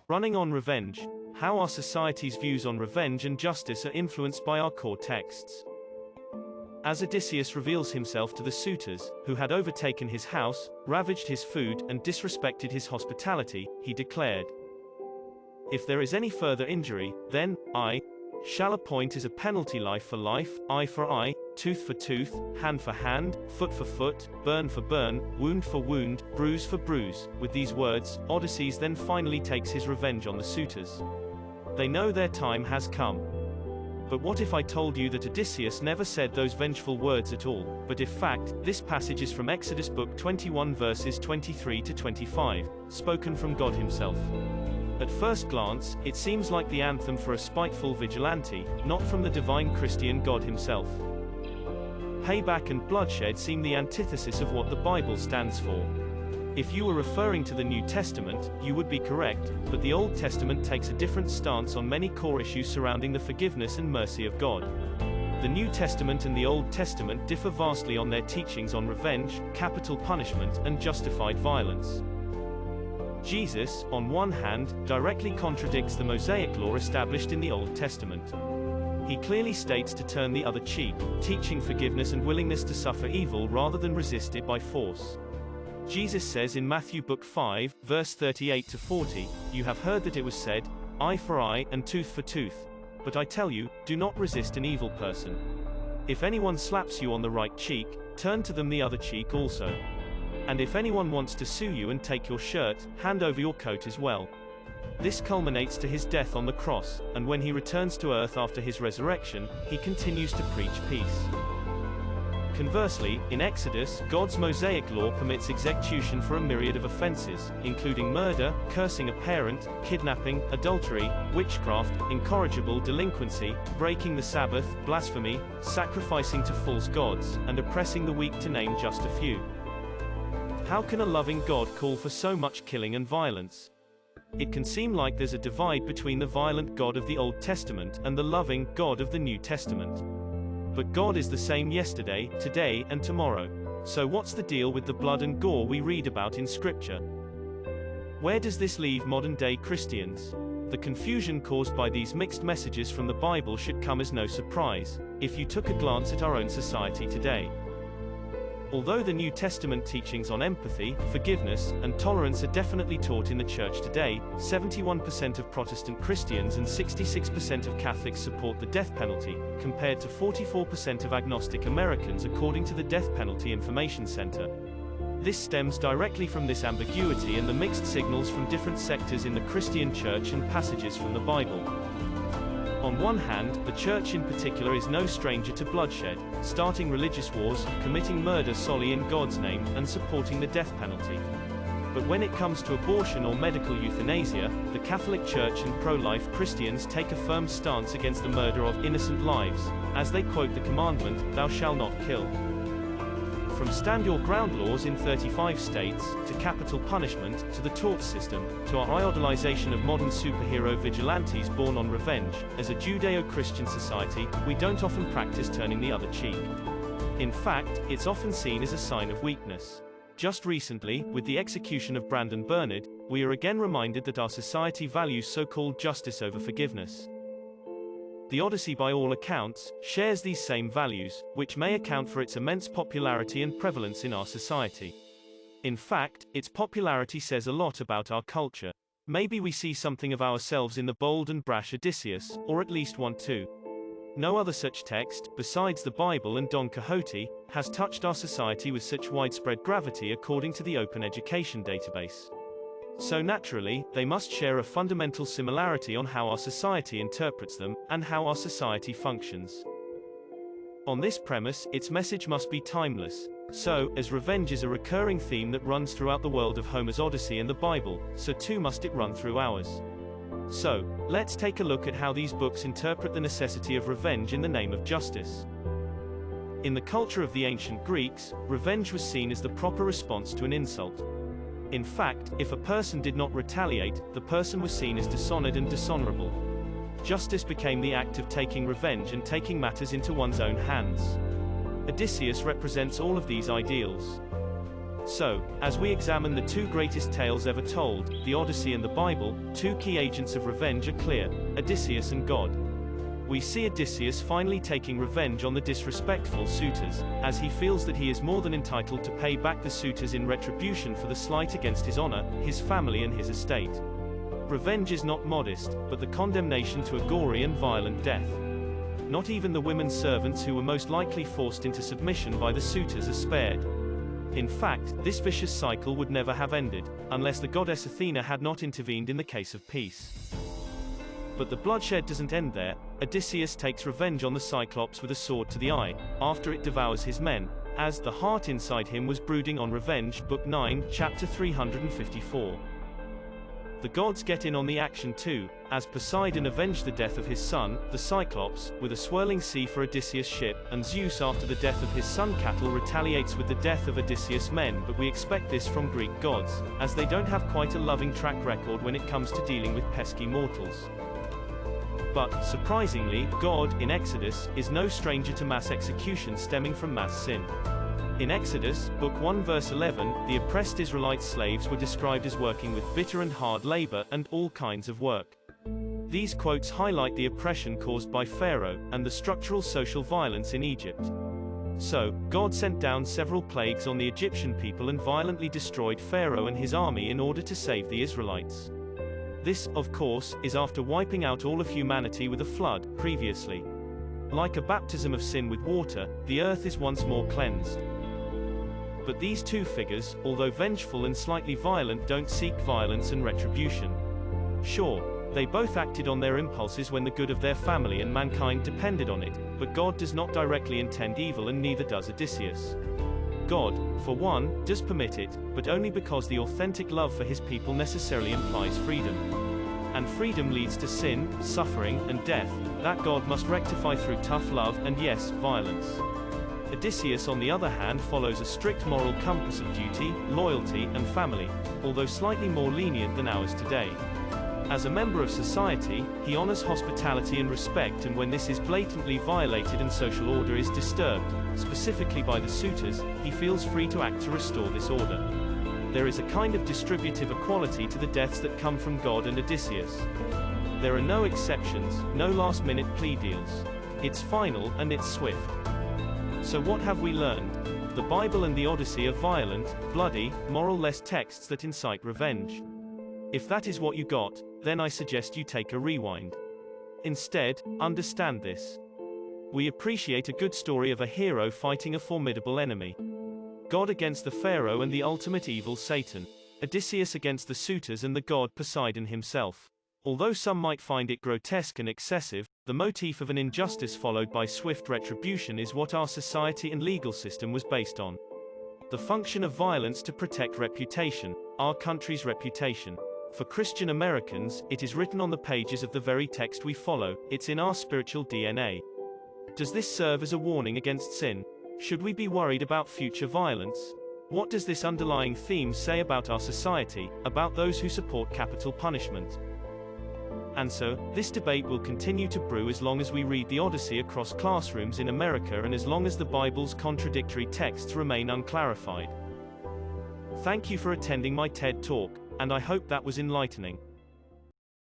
Running on revenge. How our society's views on revenge and justice are influenced by our core texts. As Odysseus reveals himself to the suitors, who had overtaken his house, ravaged his food, and disrespected his hospitality, he declared, "If there is any further injury, then I shall appoint as a penalty life for life, eye for eye, tooth for tooth, hand for hand, foot for foot, burn for burn, wound for wound, bruise for bruise." With these words, Odysseus then finally takes his revenge on the suitors. They know their time has come. But what if I told you that Odysseus never said those vengeful words at all, but in fact, this passage is from Exodus book 21 verses 23 to 25, spoken from God himself. At first glance, it seems like the anthem for a spiteful vigilante, not from the divine Christian God himself. Payback and bloodshed seem the antithesis of what the Bible stands for. If you were referring to the New Testament, you would be correct, but the Old Testament takes a different stance on many core issues surrounding the forgiveness and mercy of God. The New Testament and the Old Testament differ vastly on their teachings on revenge, capital punishment, and justified violence. Jesus, on one hand, directly contradicts the Mosaic law established in the Old Testament. He clearly states to turn the other cheek, teaching forgiveness and willingness to suffer evil rather than resist it by force. Jesus says in Matthew book 5, verse 38 to 40, "You have heard that it was said, eye for eye and tooth for tooth. But I tell you, do not resist an evil person. If anyone slaps you on the right cheek, turn to them the other cheek also. And if anyone wants to sue you and take your shirt, hand over your coat as well." This culminates to his death on the cross, and when he returns to earth after his resurrection, he continues to preach peace. Conversely, in Exodus, God's Mosaic law permits execution for a myriad of offenses, including murder, cursing a parent, kidnapping, adultery, witchcraft, incorrigible delinquency, breaking the Sabbath, blasphemy, sacrificing to false gods, and oppressing the weak, to name just a few. How can a loving God call for so much killing and violence? It can seem like there's a divide between the violent God of the Old Testament and the loving God of the New Testament. But God is the same yesterday, today, and tomorrow. So what's the deal with the blood and gore we read about in Scripture? Where does this leave modern-day Christians? The confusion caused by these mixed messages from the Bible should come as no surprise, if you took a glance at our own society today. Although the New Testament teachings on empathy, forgiveness, and tolerance are definitely taught in the church today, 71% of Protestant Christians and 66% of Catholics support the death penalty, compared to 44% of agnostic Americans according to the Death Penalty Information Center. This stems directly from this ambiguity and the mixed signals from different sectors in the Christian church and passages from the Bible. On one hand, the church in particular is no stranger to bloodshed, starting religious wars, committing murder solely in God's name, and supporting the death penalty. But when it comes to abortion or medical euthanasia, the Catholic Church and pro-life Christians take a firm stance against the murder of innocent lives, as they quote the commandment, "Thou shalt not kill." From stand your ground laws in 35 states, to capital punishment, to the tort system, to our idolization of modern superhero vigilantes born on revenge, as a Judeo-Christian society, we don't often practice turning the other cheek. In fact, it's often seen as a sign of weakness. Just recently, with the execution of Brandon Bernard, we are again reminded that our society values so-called justice over forgiveness. The Odyssey, by all accounts, shares these same values, which may account for its immense popularity and prevalence in our society. In fact, its popularity says a lot about our culture. Maybe we see something of ourselves in the bold and brash Odysseus, or at least want to. No other such text, besides the Bible and Don Quixote, has touched our society with such widespread gravity according to the Open Education Database. So naturally, they must share a fundamental similarity on how our society interprets them, and how our society functions. On this premise, its message must be timeless. So, as revenge is a recurring theme that runs throughout the world of Homer's Odyssey and the Bible, so too must it run through ours. So, let's take a look at how these books interpret the necessity of revenge in the name of justice. In the culture of the ancient Greeks, revenge was seen as the proper response to an insult. In fact, if a person did not retaliate, the person was seen as dishonored and dishonorable. Justice became the act of taking revenge and taking matters into one's own hands. Odysseus represents all of these ideals. So, as we examine the two greatest tales ever told, the Odyssey and the Bible, two key agents of revenge are clear: Odysseus and God. We see Odysseus finally taking revenge on the disrespectful suitors, as he feels that he is more than entitled to pay back the suitors in retribution for the slight against his honor, his family and his estate. Revenge is not modest, but the condemnation to a gory and violent death. Not even the women servants who were most likely forced into submission by the suitors are spared. In fact, this vicious cycle would never have ended, unless the goddess Athena had not intervened in the case of peace. But the bloodshed doesn't end there. Odysseus takes revenge on the Cyclops with a sword to the eye, after it devours his men, as the heart inside him was brooding on revenge. Book 9, chapter 354. The gods get in on the action too, as Poseidon avenged the death of his son, the Cyclops, with a swirling sea for Odysseus' ship, and Zeus after the death of his son Cattle retaliates with the death of Odysseus' men. But we expect this from Greek gods, as they don't have quite a loving track record when it comes to dealing with pesky mortals. But, surprisingly, God, in Exodus, is no stranger to mass execution stemming from mass sin. In Exodus, Book 1 verse 11, the oppressed Israelite slaves were described as working with bitter and hard labor, and all kinds of work. These quotes highlight the oppression caused by Pharaoh, and the structural social violence in Egypt. So, God sent down several plagues on the Egyptian people and violently destroyed Pharaoh and his army in order to save the Israelites. This, of course, is after wiping out all of humanity with a flood, previously. Like a baptism of sin with water, the earth is once more cleansed. But these two figures, although vengeful and slightly violent, don't seek violence and retribution. Sure, they both acted on their impulses when the good of their family and mankind depended on it, but God does not directly intend evil, and neither does Odysseus. God, for one, does permit it, but only because the authentic love for his people necessarily implies freedom. And freedom leads to sin, suffering, and death, that God must rectify through tough love and, yes, violence. Odysseus, on the other hand, follows a strict moral compass of duty, loyalty, and family, although slightly more lenient than ours today. As a member of society, he honors hospitality and respect, and when this is blatantly violated and social order is disturbed, specifically by the suitors, he feels free to act to restore this order. There is a kind of distributive equality to the deaths that come from God and Odysseus. There are no exceptions, no last-minute plea deals. It's final, and it's swift. So what have we learned? The Bible and the Odyssey are violent, bloody, moral-less texts that incite revenge. If that is what you got, then I suggest you take a rewind. Instead, understand this. We appreciate a good story of a hero fighting a formidable enemy. God against the Pharaoh and the ultimate evil Satan. Odysseus against the suitors and the god Poseidon himself. Although some might find it grotesque and excessive, the motif of an injustice followed by swift retribution is what our society and legal system was based on. The function of violence to protect reputation, our country's reputation. For Christian Americans, it is written on the pages of the very text we follow, it's in our spiritual DNA. Does this serve as a warning against sin? Should we be worried about future violence? What does this underlying theme say about our society, about those who support capital punishment? And so, this debate will continue to brew as long as we read the Odyssey across classrooms in America, and as long as the Bible's contradictory texts remain unclarified. Thank you for attending my TED Talk, and I hope that was enlightening.